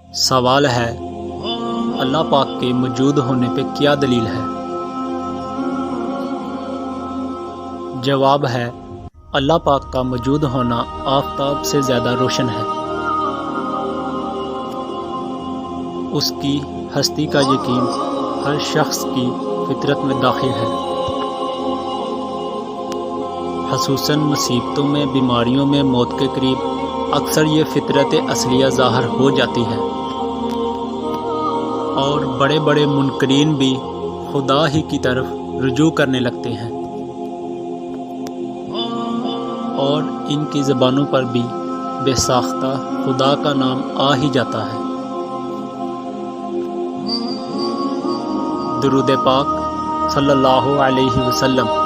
سوال ہے اللہ پاک کے موجود ہونے پہ کیا دلیل ہے؟ جواب ہے اللہ پاک کا موجود ہونا آفتاب سے زیادہ روشن ہے۔ اس کی ہستی کا یقین ہر شخص کی فطرت میں داخل ہے، خصوصاً مصیبتوں میں، بیماریوں میں، موت کے قریب اکثر یہ فطرت اصلیہ ظاہر ہو جاتی ہے، اور بڑے بڑے منکرین بھی خدا ہی کی طرف رجوع کرنے لگتے ہیں، اور ان کی زبانوں پر بھی بے ساختہ خدا کا نام آ ہی جاتا ہے۔ درود پاک صلی اللہ علیہ وسلم۔